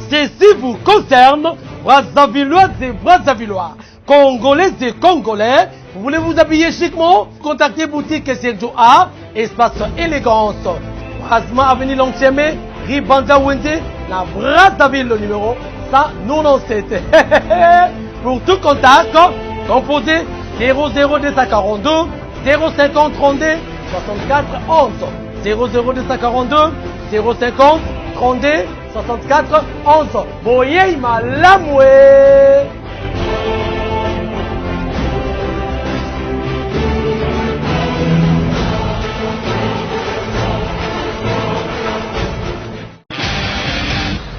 Ceci vous concerne, Brazzavilloises et Brazzavillois, Congolais et Congolais. Vous voulez vous habiller chiquement? Contactez boutique Sergio A, espace élégance. Brasma Avenue Lontiemé, rue Banza Wende, la Brazzaville, le numéro 197. Pour tout contact, composez 00242 050 32 64 11. 00242 050 32 64 11. Boye malamwe.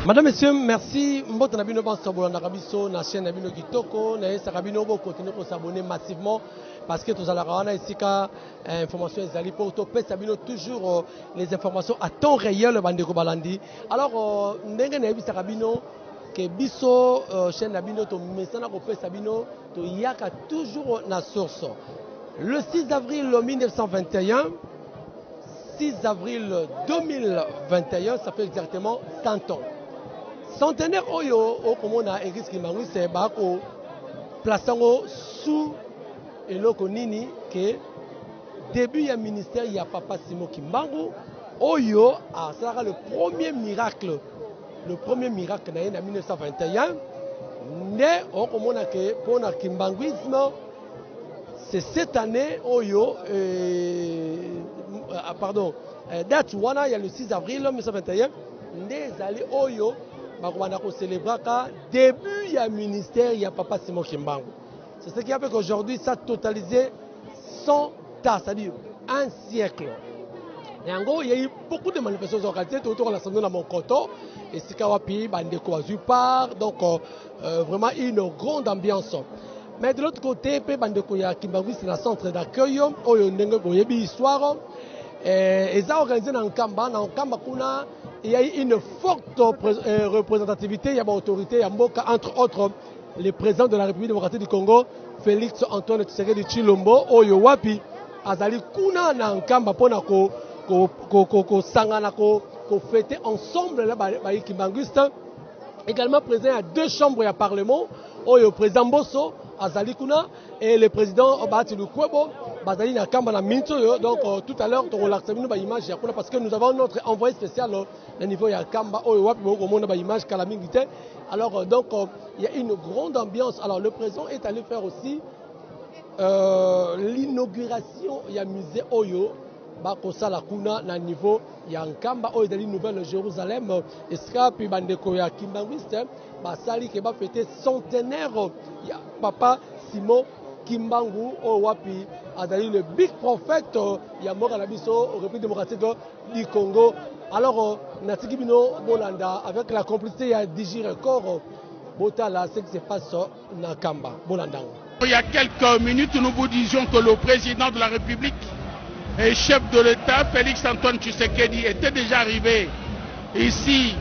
Madame, Messieurs, merci. Mbota Nabino Bansobo Nakabiso, na chaîne Nabino Kitoko, na Sakabino Bo continuer à s'abonner massivement parce que tous à la Rana ici ka information ezali pour topé Sabino toujours les informations à temps réel bandeko balandi. Alors ndenge na yebi Sakabino que biso chaîne Nabino to mesana ko pe Sabino to yaka toujours na source. Le 6 avril 1921 6 avril 2021, ça fait exactement 100 ans. Centenaire oyo okomona Église Kimbangu c'est bako plaçango sous eloko nini que début ya ministère ya papa Simon Kimbangu oyo a sera le premier miracle na 1921 né okomona que pour na Kimbanguisme c'est cette année oyo date wana il y a le 6 avril 1921 né zali oyo bakwana ko célébrer début ya ministère il y a papa Simon Kimbangu. C'est ce qui a fait qu'aujourd'hui ça a totalisé 100 ans, c'est-à-dire un siècle. Et en gros, il y a eu beaucoup de manifestations organisées autour de l'Assemblée dans mon canton et Sikawapi, Bandeko Azupar, donc vraiment une grande ambiance. Mais de l'autre côté, Bandeko ya Kimbangu c'est un centre d'accueil, oyo ndenge boyebi histoire et ça organisé dans Nkamba kuna il y a eu une forte représentativité, il y a une autorité, il y a entre autres le président de la République démocratique du Congo, Félix Antoine Tshisekedi Tshilombo, Oyo Wapi, Azali Kuna na Nkamba pona ko sangana ko fêter ensemble là ba Kimbanguiste. Également présent à deux chambres à parlement, Oyo président Bosso, Azali Kuna et le président Obati Lukwebo. Bazali na kamba na minto donc tout à l'heure on l'accès ba image ya kuna parce que nous avons notre envoyé spécial au niveau ya kamba oyo wapi boko mona ba image kala mingité. Alors donc il y a une grande ambiance. Alors le président est allé faire aussi l'inauguration ya musée oyo ba kosala kuna na niveau ya Nkamba oyo dali Nouvelle Jérusalem eska puis bandeko ya Kimbanguiste ba sali ke ba fêter centenaire ya papa Simon Kimbangu au Wapi Azali le big prophète Yamora Nabiso République démocratique du Congo. Alors Natiki Bino Bolanda avec la complicité ya Digi Record Botala ce qui se passe na Kamba Bolanda. Il y a quelques minutes nous vous disions que le président de la République et chef de l'État Félix Antoine Tshisekedi était déjà arrivé ici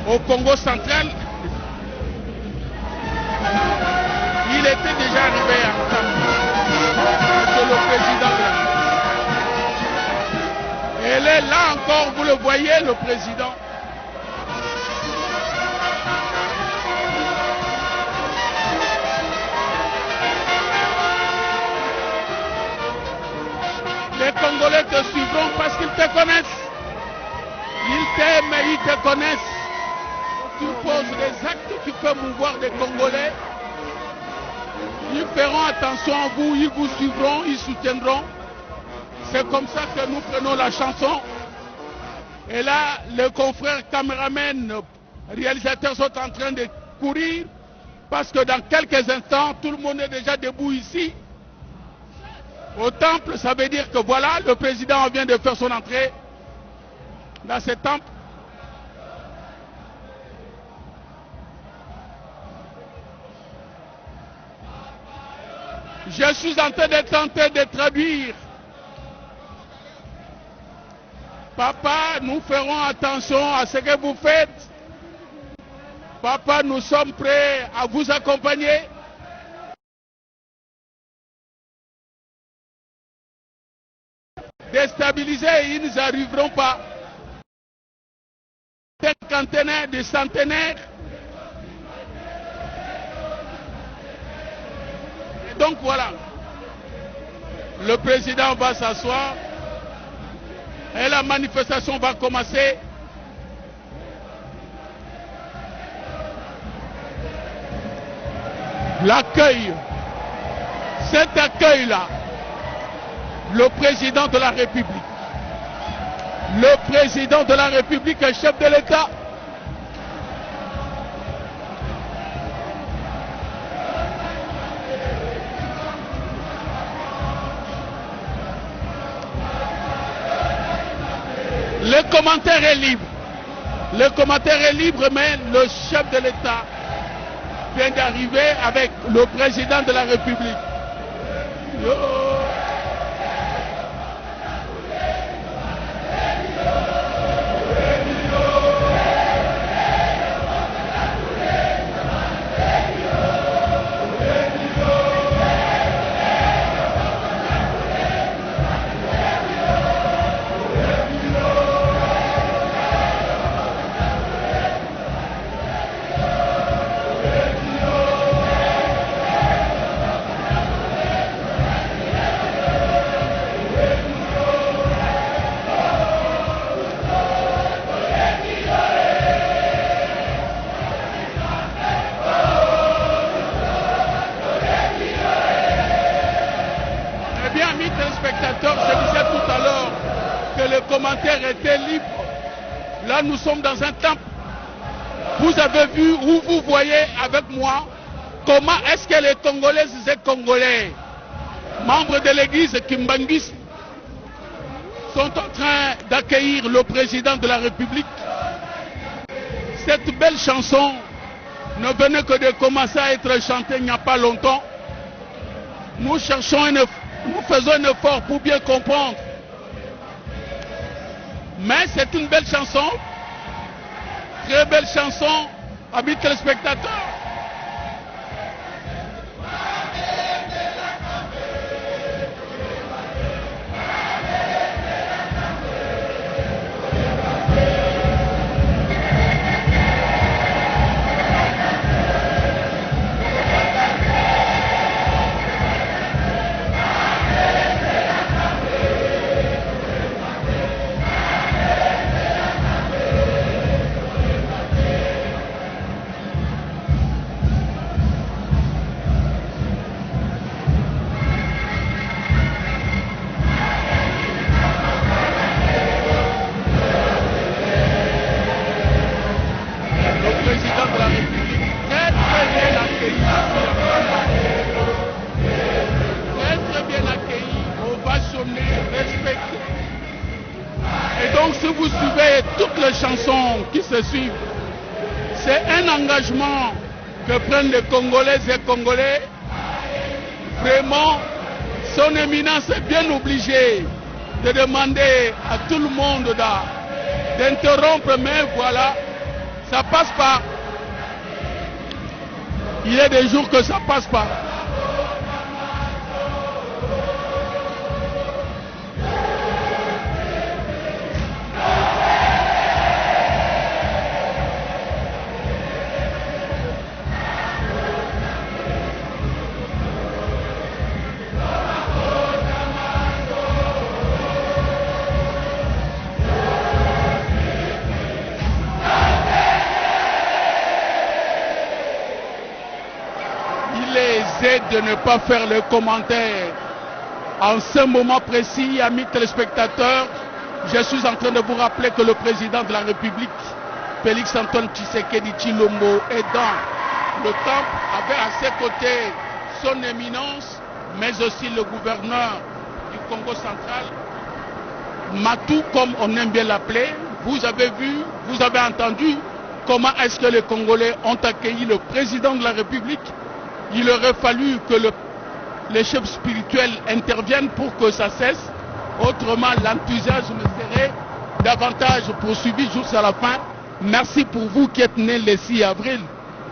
au Congo central. Il était déjà arrivé à Kamba. C'est le président de la République. Elle est là encore, vous le voyez, le président. Les Congolais te suivront parce qu'ils te connaissent. Ils t'aiment et ils te connaissent. Tu poses des actes qui peuvent mouvoir des Congolais. Ils feront attention à vous, ils vous suivront, ils soutiendront. C'est comme ça que nous prenons la chanson. Et là, les confrères caméramens, réalisateurs sont en train de courir parce que dans quelques instants, tout le monde est déjà debout ici. Au temple, ça veut dire que voilà, le président vient de faire son entrée dans ce temple. Je suis en train de tenter de traduire. Papa, nous ferons attention à ce que vous faites. Papa, nous sommes prêts à vous accompagner. Déstabiliser, ils n'y arriveront pas. cinquantenaire, des centenaires. Et donc voilà, le président va s'asseoir et la manifestation va commencer. L'accueil, cet accueil-là, le président de la République, est chef de l'État. Le commentaire est libre. Le commentaire est libre, mais le chef de l'État vient d'arriver avec le président de la République. Était libre. Là, nous sommes dans un temple. Vous avez vu ou vous voyez avec moi comment est-ce que les Congolaises et Congolais, membres de l'église Kimbangis, sont en train d'accueillir le président de la République. Cette belle chanson ne venait que de commencer à être chantée il n'y a pas longtemps. Nous faisons un effort pour bien comprendre. Mais c'est une belle chanson, très belle chanson, amis téléspectateurs. Qui se suivent, c'est un engagement que prennent les Congolaises et Congolais. Vraiment, son éminence est bien obligée de demander à tout le monde d'interrompre, mais voilà, ça passe pas. Il y a des jours que ça passe pas. De ne pas faire le commentaire en ce moment précis, amis téléspectateurs. Je suis en train de vous rappeler que le président de la République, Félix Antoine Tshisekedi Tshilombo, est dans le temple avec à ses côtés son éminence, mais aussi le gouverneur du Congo central, Matou, comme on aime bien l'appeler. Vous avez vu, vous avez entendu comment est-ce que les Congolais ont accueilli le président de la République. Il aurait fallu que les chefs spirituels interviennent pour que ça cesse. Autrement, l'enthousiasme serait davantage poursuivi jusqu'à la fin. Merci pour vous qui êtes nés le 6 avril.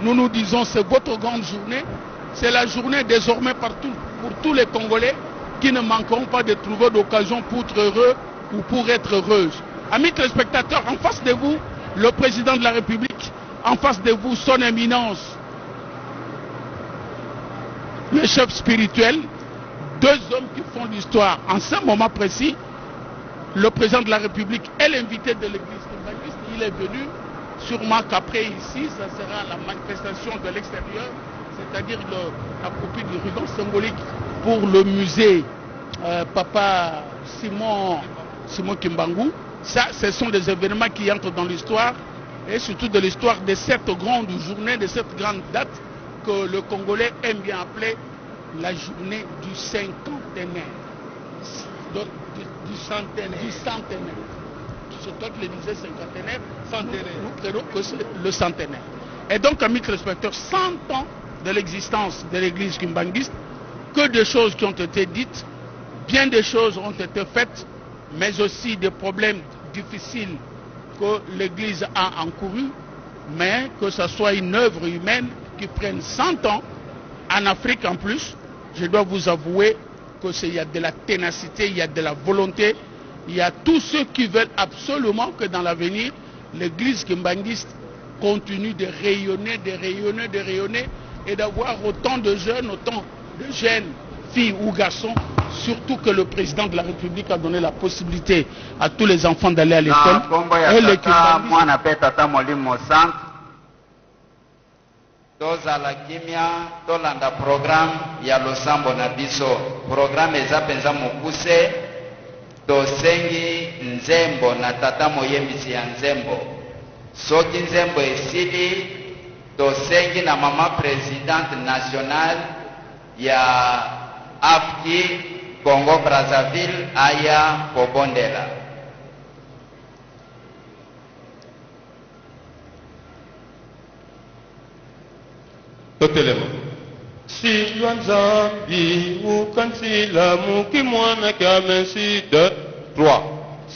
Nous nous disons c'est votre grande journée. C'est la journée désormais partout pour tous les Congolais qui ne manqueront pas de trouver d'occasion pour être heureux ou pour être heureuses. Amis téléspectateurs, en face de vous, le président de la République, en face de vous, son éminence, le chef spirituel, deux hommes qui font l'histoire. En ce moment précis, le président de la République est l'invité de l'église kimbanguiste. Il est venu, sûrement qu'après ici, ça sera la manifestation de l'extérieur, c'est-à-dire la copie du ruban symbolique pour le musée Papa Simon Kimbangu. Ça, ce sont des événements qui entrent dans l'histoire, et surtout de l'histoire de cette grande journée, de cette grande date que le Congolais aime bien appeler la journée du cinquantenaire. Donc, du centenaire. C'est toi qui le disais, cinquantenaire. Nous créons que c'est le centenaire. Et donc, amis téléspectateurs, 100 ans de l'existence de l'église kimbanguiste, que des choses qui ont été dites, bien des choses ont été faites, mais aussi des problèmes difficiles que l'église a encourus, mais que ce soit une œuvre humaine qui prenne 100 ans, en Afrique en plus, je dois vous avouer qu'il y a de la ténacité, il y a de la volonté, il y a tous ceux qui veulent absolument que dans l'avenir, l'église kimbanguiste continue de rayonner, de rayonner, de rayonner, et d'avoir autant de jeunes filles ou garçons, surtout que le président de la République a donné la possibilité à tous les enfants d'aller à l'école. Et les Toza la kimia tolanda programme ya losambo na biso programme eza penza mokuse tosengi nzembo na tata moyembisi ya nzembo soki nzembo esili tosengi na mama présidente nationale ya AFCI Congo Brazzaville aya kobondela. Totelema. Si Luanzambi ukansila muki mwana kamensi de 3.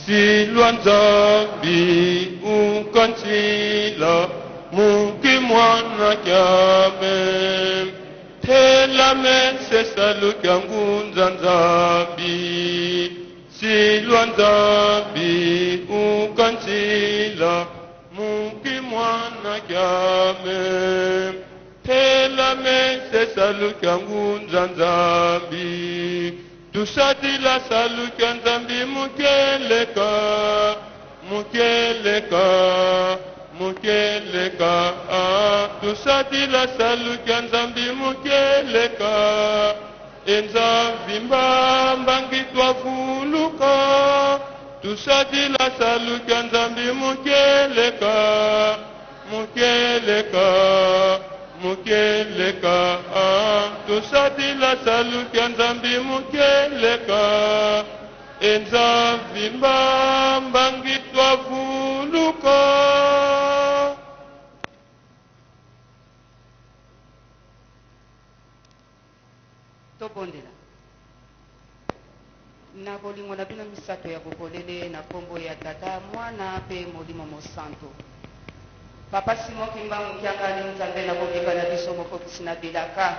Si Luanzambi ukansila muki mwana kame tela mense salu kangu nzanzambi. Si Luanzambi ukansila muki mwana kame la messe salut kangu nzanzambi tusati la salut kanzambi mukeleka tusati la salut kanzambi mukeleka enzambi mbambangi twafuluka tusati la salut kanzambi mukeleka tusati la salut kanzambi mukeleka enzambi mbambangi twafuluka. Tobondela na bolingo na bino misato ya bobolele na kombo ya tata mwana pe molimo mosanto. Papa Simon Kimbangu kiangani nzambe na bobika na biso mokokisi na bilaka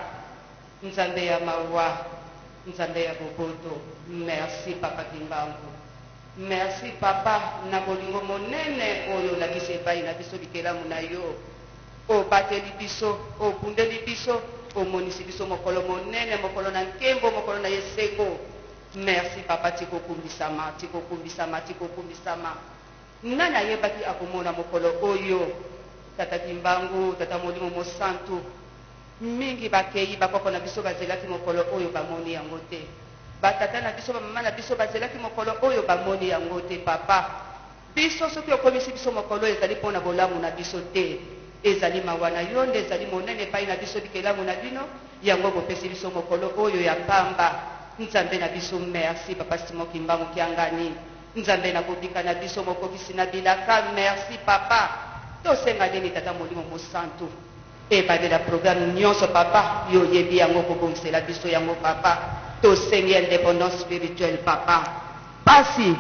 nzambe ya mawa nzambe ya boboto. Merci Papa Kimbangu, merci Papa na bolingo monene oyo lakisi epai na biso bikelamu na yo obateli biso obundeli biso omonisi biso mokolo monene mokolo na nkembo mokolo na yesengo. Merci Papa tikokumbisama nani ayebaki akomona mokolo oyo tata Kimbangu tata molimo mosantu mingi bakei bakoko na biso bazelaki mokolo oyo bamoni yango te batata na biso bamama na biso bazelaki mokolo oyo bamoni yango te. Papa biso soki okomisi biso mokolo ezali mpona bolamu na biso te ezali mawa na yo nde ezali monene epai na biso bikelamu na bino yango bopesi biso mokolo oyo ya pamba. Nzambe na biso merci Papa Simon Kimbangu kiangani nzambe na kobika na biso mokokisi na bilaka. Merci Papa tosenga nini tata molimo mosantu ebandela programme nyonso Papa yo yebi yango kobongisela biso yango Papa tosengi indépendance spirituelle Papa pasi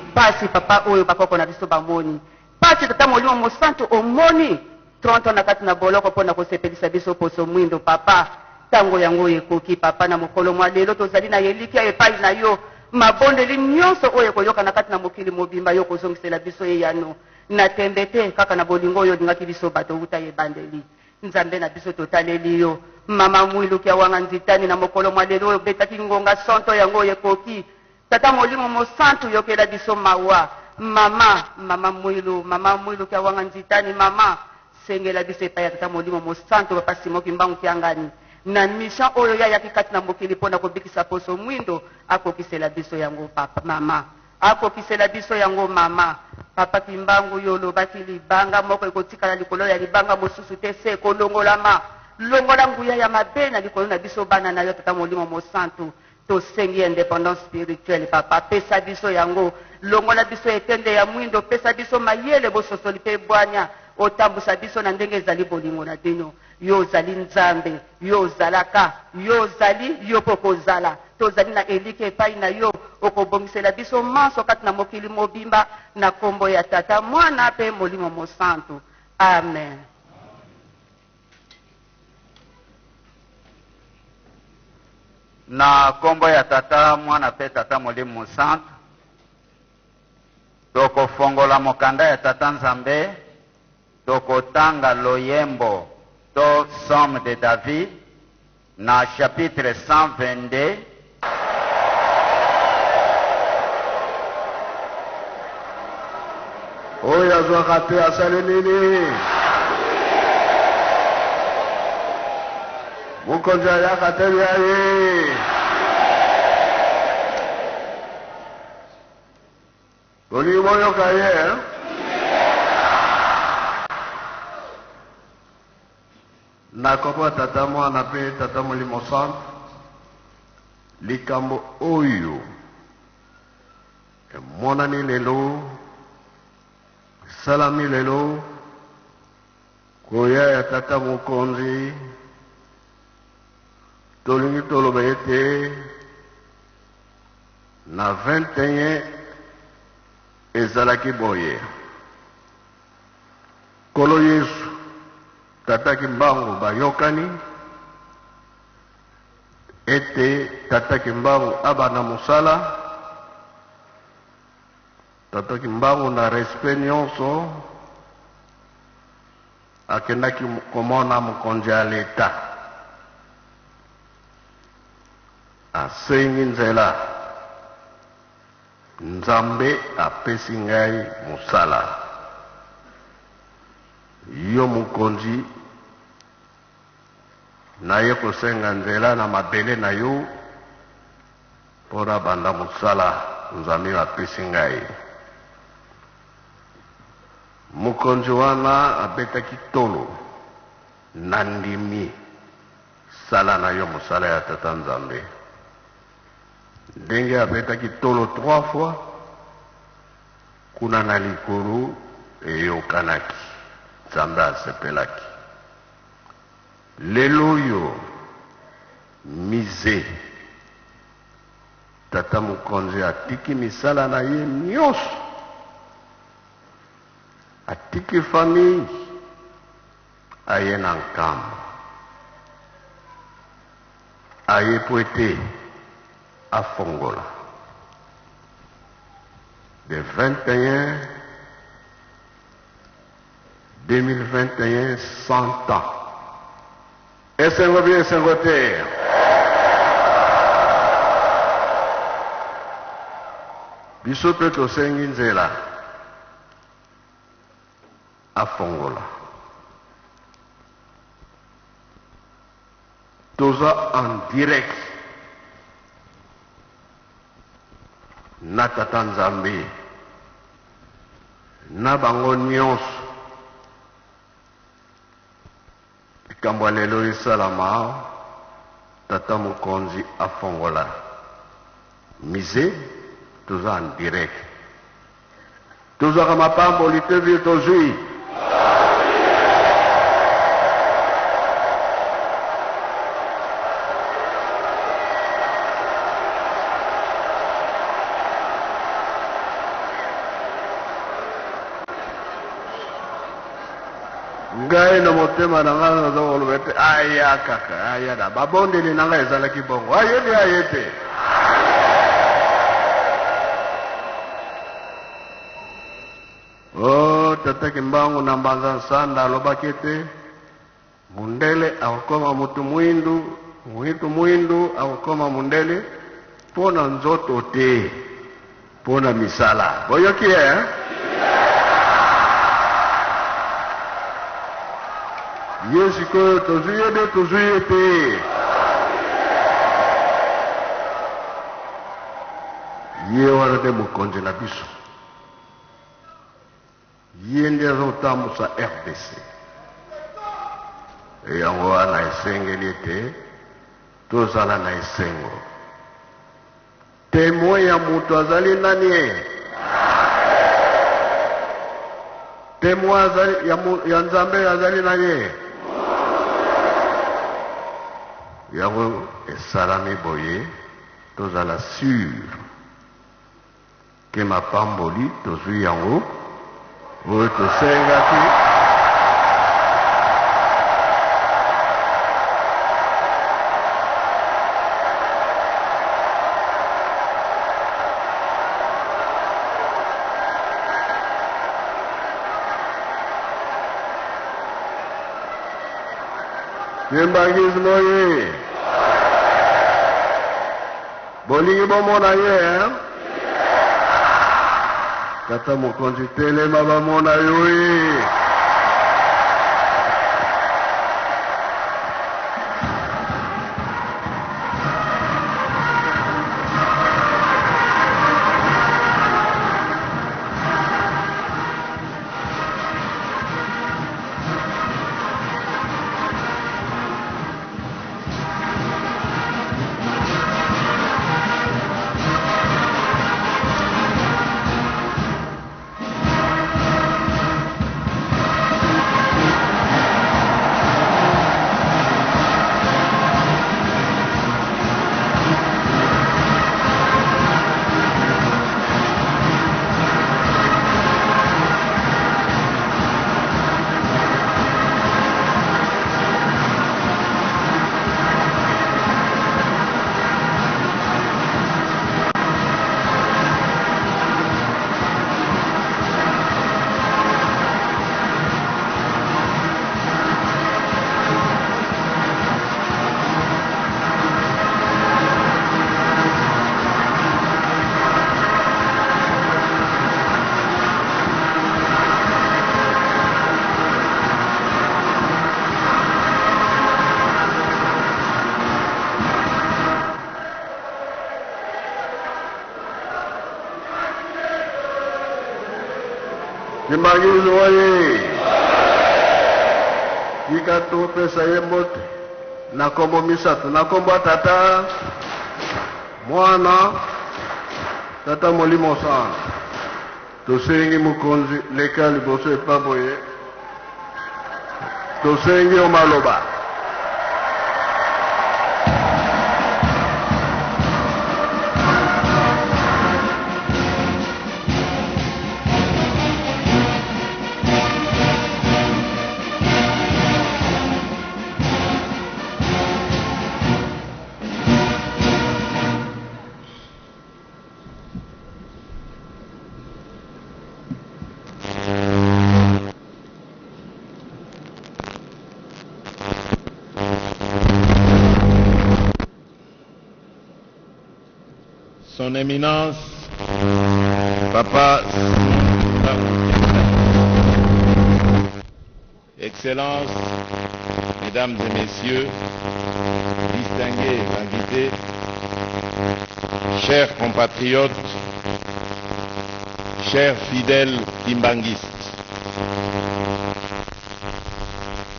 Papa oyo bakoko na biso bamoni pasi tata molimo mosantu omoni 30 ans na kati na boloko mpona kosepelisa biso poso mwindo Papa tango yango ekoki Papa na mokolo mwa lelo tozali na yelikia epai na yo mabondeli nyonso oyo koyoka na kati na mokili mobimba yo kozongisela biso eyano na tembe te kaka na bolingo oyo olingaki biso bato uta yebandeli. Nzambe na biso totaleli yo. Mama mwilu kia wanga nzitani na mokolo mwa lelo oyo betaki ngonga sonto yango yekoki. Tata molimo mosantu yokela biso mawa. Mama mwilu kia wanga nzitani mama. Sengela biso epai ya tata molimo mosantu papa Simon Kimbangu kiangani. Na mission oyo ya yaki kati na mokili pona kobikisa poso mwindo akokisela biso yango papa mama. Akokisela biso yango mama. Papa Kimbangu yolo baki libanga moko ekotikala likolo ya libanga mosusu te se kolongolama. Longola nguya ya mabe na likolo na biso bana na yo tata molimo mosantu. Tosengi indépendance spirituelle papa pesa biso yango. Longola biso etende ya mwindo pesa biso mayele bososoli pe bwanya. Otambusa biso na ndenge ezali bolingo na bino. Yo zali nzambe, yo zalaka, yo zali yo pokozala. Tozali na elike epai na yo okobongisela biso manso kati na mokili mobimba na kombo ya tata mwana pe molimo mosantu. Amen. Na kombo ya tata mwana pe tata molimo mosantu tokofongola mokanda ya tata Nzambe tokotanga loyembo to Somme de David na chapitre 122 oyo azwaka te asali nini? Mokonzi ayaka te bia ye. Tolingi boyoka ye na kombo tata mwana pe tata molimo mosantu likambo oyo emonani lelo salami lelo koya ya tata mokonzi tolingi toloba ete na 21 ezalaki boye kolo Yesu tata Kimbangu bayokani ete tata Kimbangu abana mosala. Tata Kimbangu na respect nyonso akendaki komona mokonzi ya leta asengi nzela Nzambe apesi ngai mosala. Yo mokonzi naye kosenga nzela na mabele na yo mpona banda mosala Nzambe apesi ngai. Mokonzi wana abetaki tolo na ndimi sala na yo mosala ya tata Nzambe. Ndenge abetaki tolo 3 fois kuna na likolo eyokanaki Nzambe asepelaki. Lelo yo mize tata mokonzi atiki misala na ye nyonso, atiki famille aye na nkamba, aye po ete afongola de 21 2021 100 ans. Esengo bien, esengo te. Biso pe tosengi nzela afongola. Toza en direct na tata Nzambe na bango nyonso. Likambo lelo esalama tata mokonzi afongola mise toza en direct. Tozwaka mapamboli te vie tozwi. Ngai na motema na ngai naza koloba ete aya kaka aya na babondeli na ngai ezalaki bongo ayede ayete. O tata Kimbangu na Mbanza Nsanda alobaki ete mundele akokoma mutu mwindu, mutu mwindu akokoma mundele pona nzoto te, pona misala. Boyoki Yesu ko tozuye de tozuye te. Ye wana de mokonzi na biso. Ye nde azotambusa RDC. Yango wana esengeli ete tozala na esengo. Témoin ya mutu azali nani? Témoin ya Nzambe azali nani? Yango esalami boye tozala sûr ke mapamboli tozwi yango oyo tosengaki Kimbangis moye bolingi bomona ye Tata mokonzi telema bamona yo Kimbangis moye Ika tupesa yembote na kombo misatu na kombo tata mwana tata molimo sana tosengi mukonzi leka liboso epaboye tosengi omaloba Son Éminence, Papa, Excellences, Mesdames et Messieurs, distingués invités, chers compatriotes, chers fidèles kimbanguistes,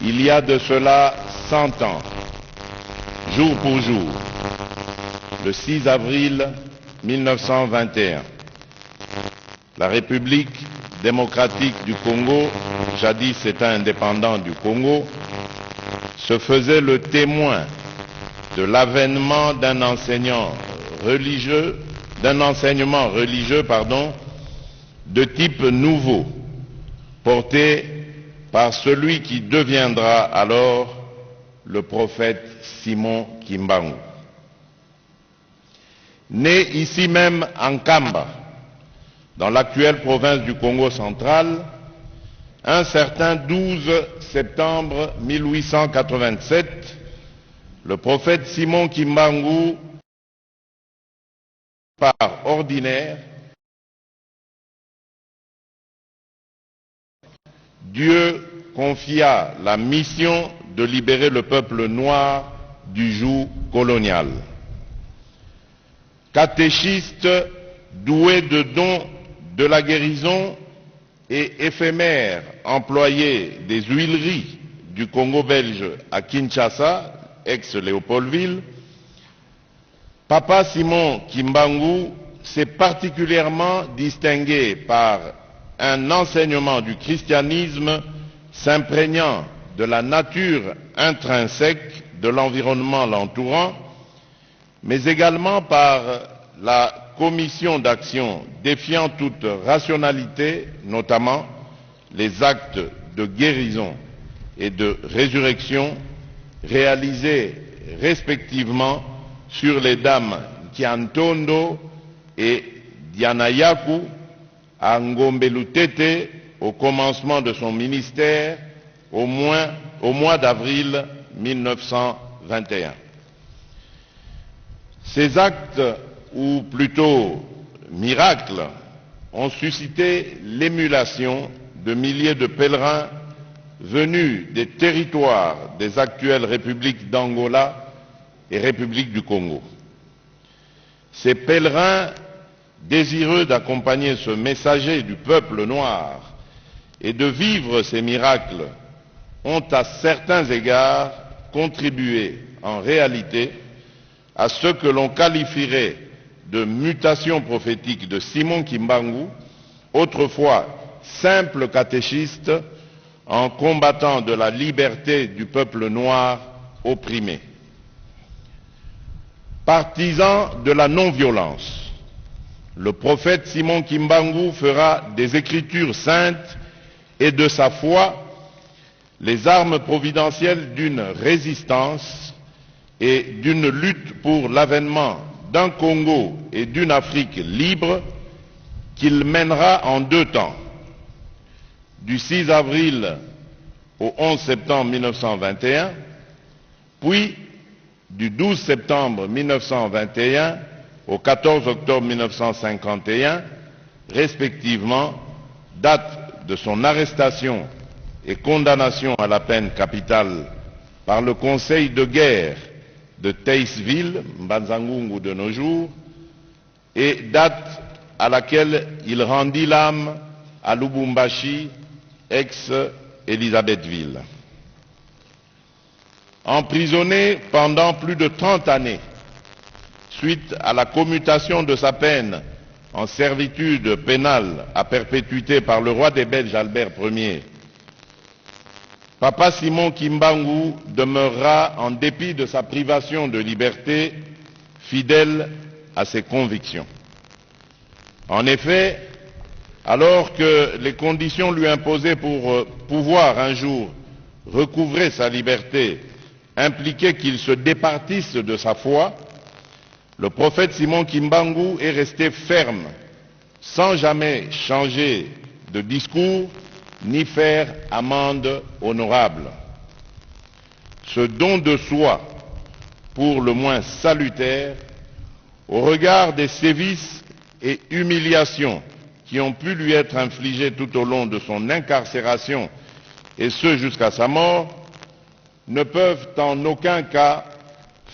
il y a de cela 100 ans, jour pour jour, le 6 avril 1921, la République démocratique du Congo, jadis État indépendant du Congo, se faisait le témoin de l'avènement d'un enseignement religieux de type nouveau, porté par celui qui deviendra alors le prophète Simon Kimbangu. Né ici même en Kamba, dans l'actuelle province du Congo central, un certain 12 septembre 1887, le prophète Simon Kimbangu, par ordinaire, Dieu confia la mission de libérer le peuple noir du joug colonial. Catéchiste doué de dons de la guérison et éphémère employé des huileries du Congo belge à Kinshasa, ex-Léopoldville, Papa Simon Kimbangu s'est particulièrement distingué par un enseignement du christianisme s'imprégnant de la nature intrinsèque de l'environnement l'entourant, mais également par la commission d'action défiant toute rationalité, notamment les actes de guérison et de résurrection réalisés respectivement sur les dames Kiantondo et Dianayaku à Ngombe-Lutete au commencement de son ministère au mois d'avril 1921. Ces actes, ou plutôt miracles, ont suscité l'émulation de milliers de pèlerins venus des territoires des actuelles républiques d'Angola et République du Congo. Ces pèlerins, désireux d'accompagner ce messager du peuple noir et de vivre ces miracles, ont à certains égards contribué en réalité à ce que l'on qualifierait de mutation prophétique de Simon Kimbangu, autrefois simple catéchiste, en combattant de la liberté du peuple noir opprimé. Partisan de la non-violence, le prophète Simon Kimbangu fera des Écritures saintes et de sa foi les armes providentielles d'une résistance et d'une lutte pour l'avènement d'un Congo et d'une Afrique libre qu'il mènera en deux temps, du 6 avril au 11 septembre 1921, puis du 12 septembre 1921 au 14 octobre 1951, respectivement, date de son arrestation et condamnation à la peine capitale par le Conseil de guerre de Teisville, Mbanzangungu de nos jours, et date à laquelle il rendit l'âme à Lubumbashi, ex-Elisabethville. Emprisonné pendant plus de 30 années, suite à la commutation de sa peine en servitude pénale à perpétuité par le roi des Belges Albert Ier, Papa Simon Kimbangu demeurera, en dépit de sa privation de liberté, fidèle à ses convictions. En effet, alors que les conditions lui imposaient pour pouvoir un jour recouvrer sa liberté impliquaient qu'il se départisse de sa foi, le prophète Simon Kimbangu est resté ferme, sans jamais changer de discours ni faire amende honorable. Ce don de soi, pour le moins salutaire, au regard des sévices et humiliations qui ont pu lui être infligés tout au long de son incarcération, et ce jusqu'à sa mort, ne peuvent en aucun cas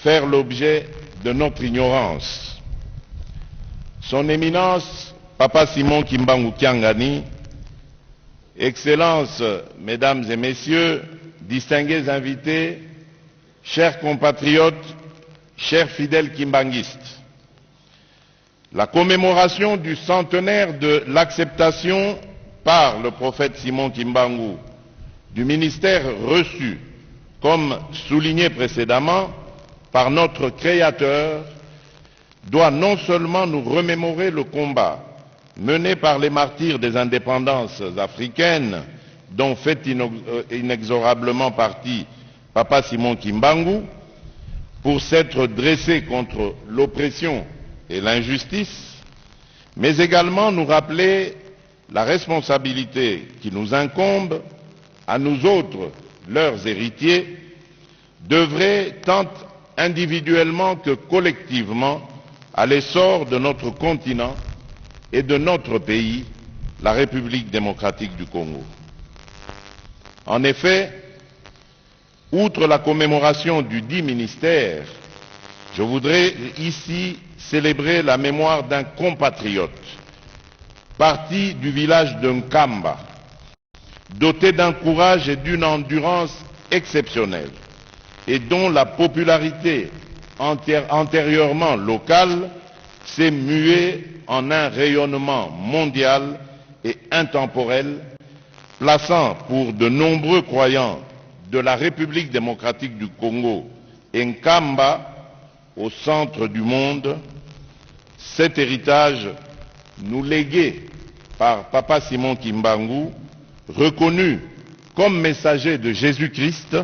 faire l'objet de notre ignorance. Son Éminence, Papa Simon Kimbangu Kiangani, Excellences, Mesdames et Messieurs, distingués invités, chers compatriotes, chers fidèles kimbanguistes, la commémoration du centenaire de l'acceptation par le prophète Simon Kimbangu du ministère reçu, comme souligné précédemment, par notre Créateur, doit non seulement nous remémorer le combat mené par les martyrs des indépendances africaines, dont fait inexorablement partie Papa Simon Kimbangu, pour s'être dressé contre l'oppression et l'injustice, mais également nous rappeler la responsabilité qui nous incombe à nous autres, leurs héritiers, d'œuvrer tant individuellement que collectivement à l'essor de notre continent et de notre pays, la République démocratique du Congo. En effet, outre la commémoration du dit ministère, je voudrais ici célébrer la mémoire d'un compatriote, parti du village de Nkamba, doté d'un courage et d'une endurance exceptionnelle, et dont la popularité antérieurement locale s'est muée en un rayonnement mondial et intemporel, plaçant pour de nombreux croyants de la République démocratique du Congo Nkamba au centre du monde. Cet héritage nous légué par Papa Simon Kimbangu, reconnu comme messager de Jésus-Christ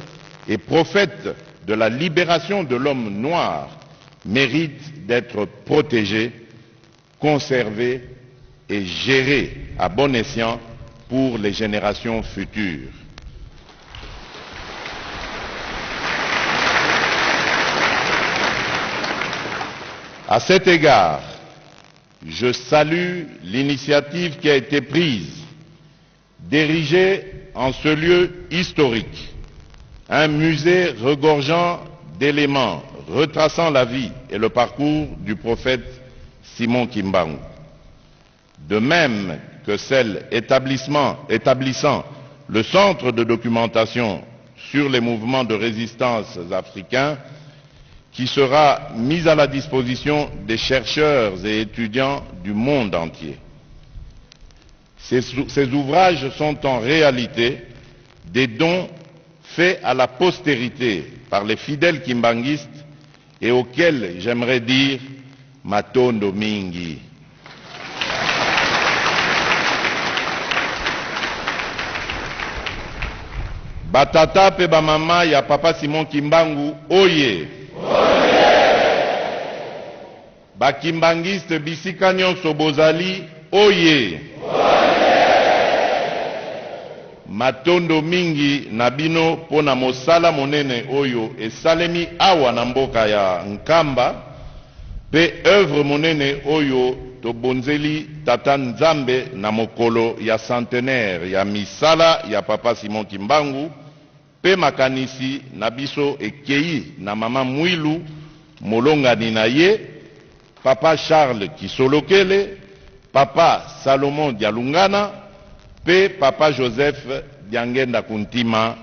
et prophète de la libération de l'homme noir, mérite d'être protégé, conservé et géré à bon escient pour les générations futures. À cet égard, je salue l'initiative qui a été prise d'ériger en ce lieu historique un musée regorgeant d'éléments retraçant la vie et le parcours du prophète Simon Kimbangu. De même que celle établissant le centre de documentation sur les mouvements de résistance africains, qui sera mis à la disposition des chercheurs et étudiants du monde entier. Ces ouvrages sont en réalité des dons faits à la postérité par les fidèles kimbanguistes et auxquels j'aimerais dire Matondo Mingi. Batata pe bamama ya Papa Simon Kimbangu oye. Bakimbangiste bisika nyonso bozali oye. Matondo mingi na bino pona mosala monene oyo esalemi awa na mboka ya Nkamba, pe œuvre monene oyo tobonzeli tata Nzambe na mokolo ya centenaire ya misala ya Papa Simon Kimbangu, pe makanisi na biso ekei na mama Mwilu molongani na ye, Papa Charles Kisolokele, Papa Salomon Dialungana, pe Papa Joseph Diangenda Kuntima,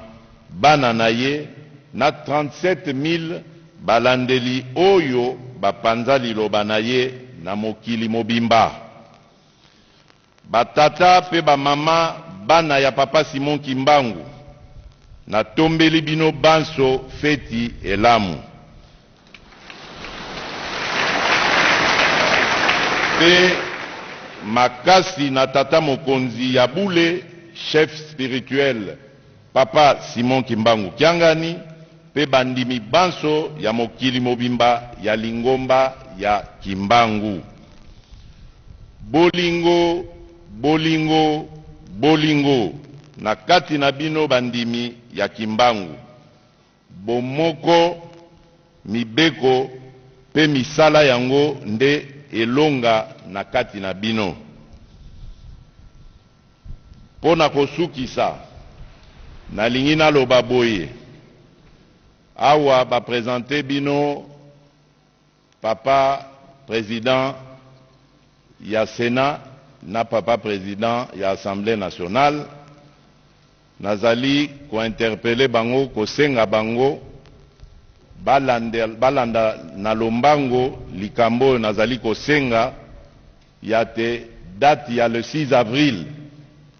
bana na ye na 37 000 balandeli oyo bapanza liloba na ye na mokili mobimba. Batata pe bamama bana ya Papa Simon Kimbangu, na tombeli bino banso feti elamu. Pe makasi na tata mokonzi ya bule, chef spirituel Papa Simon Kimbangu Kiangani, pe bandimi banso ya mokili mobimba ya lingomba ya Kimbangu. Bolingo, bolingo, bolingo, na kati na bino bandimi ya Kimbangu. Bomoko, mibeko, pe misala yango nde elonga na kati na bino. Pona kosukisa, na lingina loba boye, awa ba présenter bino Papa Président ya Sénat na Papa Président ya Assemblée nationale. Nazali ko interpeller bango kosenga bango balanda na lombango likambo nazali kosenga yate date ya le 6 avril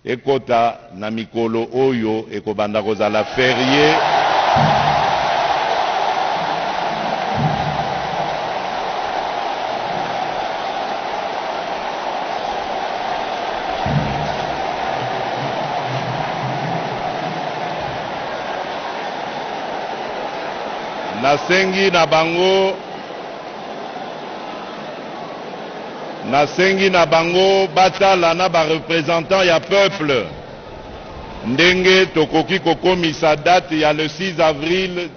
ekota na mikolo oyo ekobanda kozala férié nasengi na bango batala na ba représentant ya peuple ndenge tokoki kokomisa date ya le 6 avril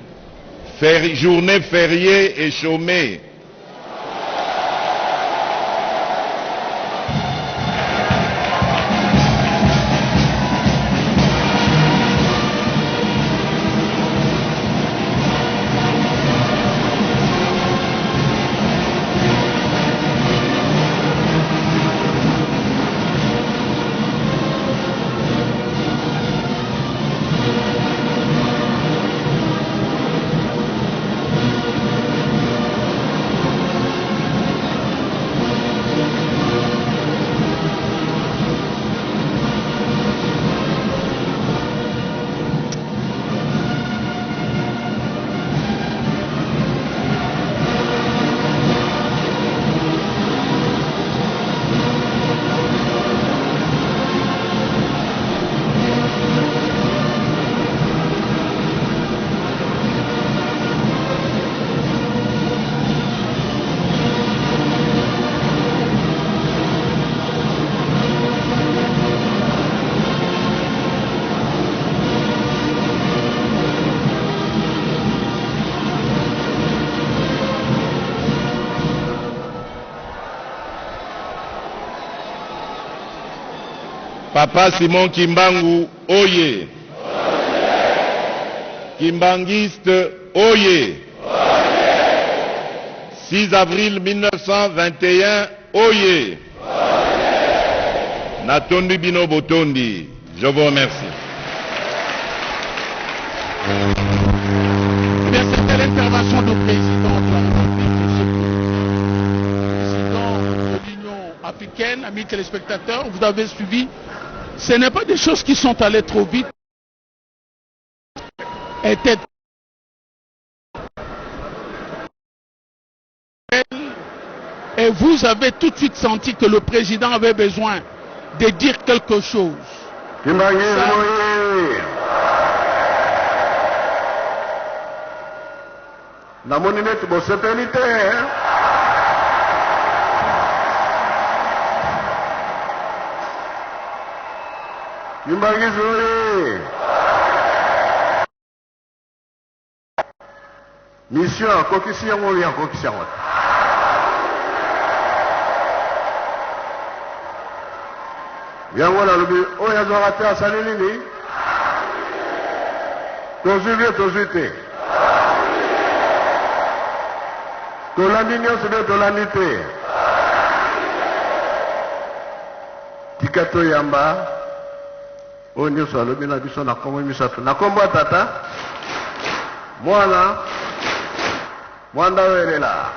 journée fériée et chômée. Papa Simon Kimbangu, oye. Kimbangiste, oye. 6 avril 1921, oye. Natondi Bino Botondi, je vous remercie. C'était l'intervention du président de la République, président de l'Union africaine, amis téléspectateurs, vous avez suivi. Ce n'est pas des choses qui sont allées trop vite. Et vous avez tout de suite senti que le président avait besoin de dire quelque chose. Mission à Kokisian ou bien Kokisian. Bien voilà le but. Oh, il y a raté à Salini. Tozuvie. Tolandinyo, c'est Tolandité. Tikato Yamba. Oh, nous sommes le bien habitué à comment nous sommes. Na combat tata. Voilà. Mwanda Werela.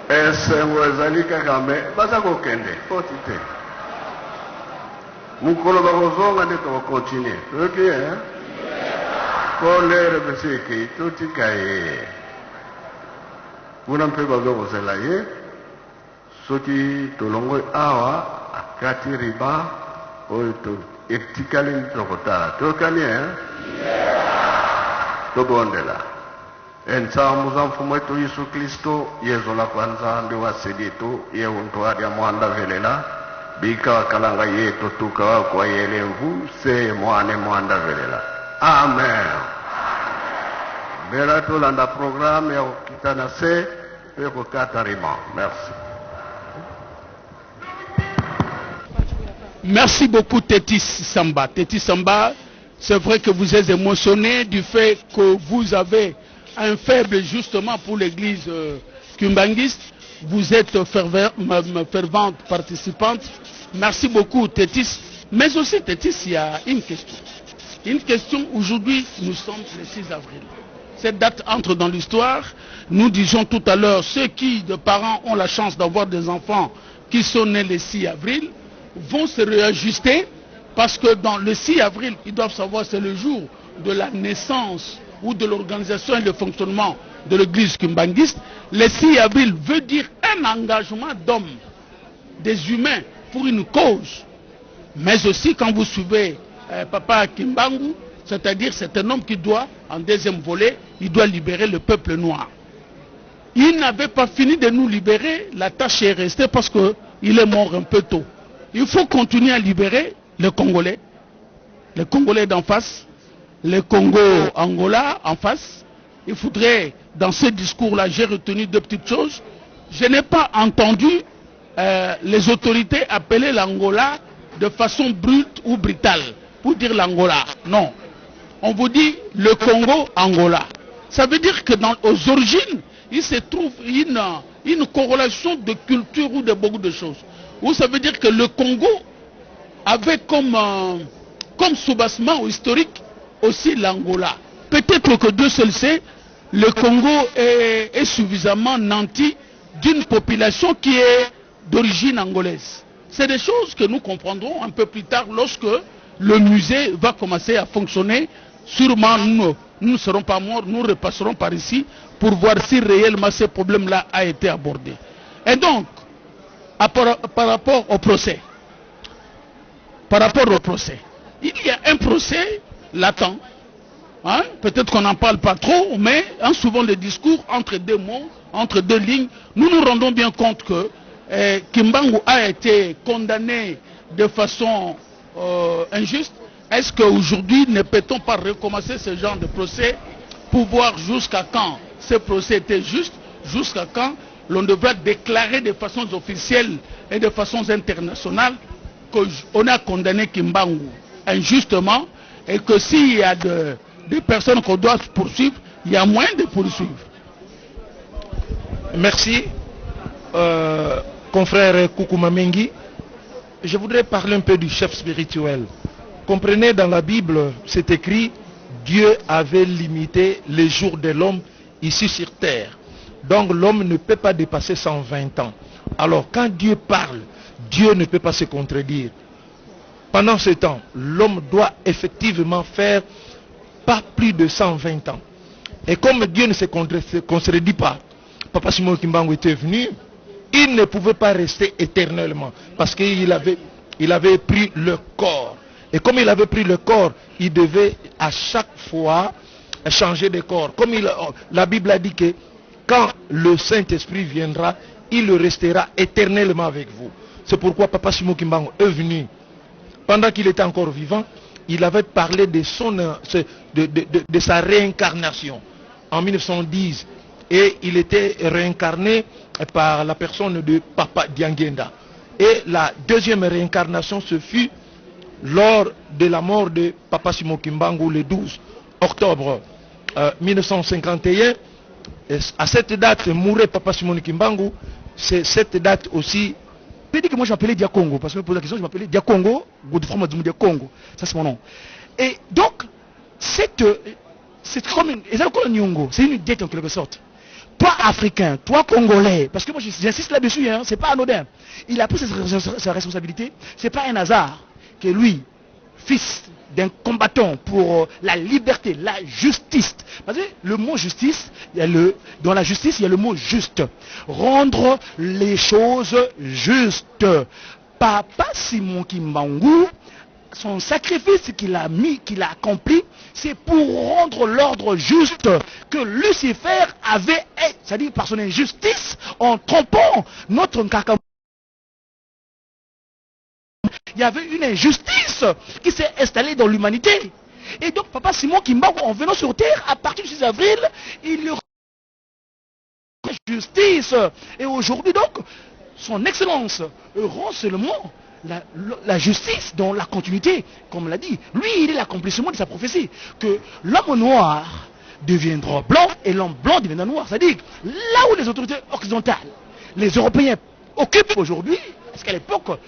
esengo ezali kaka me baza kokende foti te mokolo bakozonga nde tokokontinue toyoki ye po lere besi ekei totika ye kuna mpe bazobosela ye soki tolongoi awa akati riba oyo etikali tokotala tokani tobondela ensamu za mfumu wetu Yesu Kristo yezo la kwanza ndi wasedi yetu yeuntu ya mwanda velela bika wakalanga yetu tukawa kwa yelemvu se mwane mwanda velela amen bela tolanda programme ya kitana se peko katarima merci. Merci beaucoup Tétis Samba. Tétis Samba, c'est vrai que vous êtes émotionné du fait que vous avez un faible justement pour l'église kumbanguiste. Vous êtes fervente participante. Merci beaucoup Tétis. Mais aussi Tétis, il y a une question. Une question, aujourd'hui, nous sommes le 6 avril. Cette date entre dans l'histoire. Nous disons tout à l'heure, ceux qui, de parents, ont la chance d'avoir des enfants qui sont nés le 6 avril, vont se réajuster parce que dans le 6 avril, ils doivent savoir c'est le jour de la naissance ou de l'organisation et le fonctionnement de l'église kumbanguiste. Le 6 avril veut dire un engagement d'hommes, des humains pour une cause. Mais aussi quand vous suivez Papa Kimbangu, c'est-à-dire c'est un homme qui doit, en deuxième volet, il doit libérer le peuple noir. Il n'avait pas fini de nous libérer, la tâche est restée parce qu'il est mort un peu tôt. Il faut continuer à libérer les Congolais d'en face, les Congo-Angola en face. Il faudrait, dans ce discours-là, j'ai retenu deux petites choses. Je n'ai pas entendu les autorités appeler l'Angola de façon brute ou brutale, pour dire l'Angola. Non. On vous dit le Congo-Angola. Ça veut dire que aux origines, il se trouve une corrélation de culture ou de beaucoup de choses. Ou ça veut dire que le Congo avait comme soubassement historique aussi l'Angola. Peut-être que Dieu seul sait, le Congo est suffisamment nanti d'une population qui est d'origine angolaise. C'est des choses que nous comprendrons un peu plus tard lorsque le musée va commencer à fonctionner. Sûrement nous ne serons pas morts, nous repasserons par ici pour voir si réellement ce problème-là a été abordé. Et donc, par rapport au procès, il y a un procès latent. Hein? Peut-être qu'on n'en parle pas trop, mais souvent le discours entre deux mots, entre deux lignes, nous nous rendons bien compte que Kimbangu a été condamné de façon injuste. Est-ce qu'aujourd'hui ne peut-on pas recommencer ce genre de procès pour voir jusqu'à quand ce procès était juste, jusqu'à quand l'on devra déclarer de façon officielle et de façon internationale qu'on a condamné Kimbangu injustement et que s'il y a des personnes qu'on doit poursuivre, il y a moyen de poursuivre. Merci, confrère Koukouma Mengi. Je voudrais parler un peu du chef spirituel. Comprenez, dans la Bible, c'est écrit, Dieu avait limité les jours de l'homme ici sur terre. Donc l'homme ne peut pas dépasser 120 ans. Alors quand Dieu parle, Dieu ne peut pas se contredire. Pendant ce temps, l'homme doit effectivement faire pas plus de 120 ans. Et comme Dieu ne se contredit pas, Papa Simon Kimbangu était venu, il ne pouvait pas rester éternellement parce qu'il avait pris le corps. Et comme il avait pris le corps, il devait à chaque fois changer de corps. Comme la Bible a dit que quand le Saint-Esprit viendra, il restera éternellement avec vous. C'est pourquoi Papa Simon Kimbangu est venu. Pendant qu'il était encore vivant, il avait parlé de sa réincarnation en 1910. Et il était réincarné par la personne de Papa Diangenda. Et la deuxième réincarnation se fut lors de la mort de Papa Simon Kimbangu le 12 octobre 1951. À cette date mourait Papa Simon Kimbangu. C'est cette date aussi. Peut-être que moi je m'appelais Dia Congo, parce que pour la question je m'appelais Dia Congo, Godefroy Dia Congo, ça c'est mon nom. Et donc, c'est comme une dette en quelque sorte. Toi africain, toi congolais, parce que moi j'insiste là-dessus, hein, c'est pas anodin. Il a pris sa responsabilité, c'est pas un hasard que lui, fils d'un combattant pour la liberté, la justice. Parce que le mot justice, dans la justice, il y a le mot juste. Rendre les choses justes. Papa Simon Kimbangu, son sacrifice qu'il a accompli, c'est pour rendre l'ordre juste que Lucifer avait, c'est-à-dire par son injustice, en trompant notre Nkaka. Il y avait une injustice qui s'est installée dans l'humanité. Et donc, Papa Simon Kimbangu, en venant sur terre, à partir du 6 avril, il y aura justice. Et aujourd'hui, donc, son excellence rend seulement la justice dans la continuité, comme l'a dit. Lui, il est l'accomplissement de sa prophétie, que l'homme noir deviendra blanc et l'homme blanc deviendra noir. C'est-à-dire, là où les autorités occidentales, les Européens occupent aujourd'hui, parce qu'à l'époque,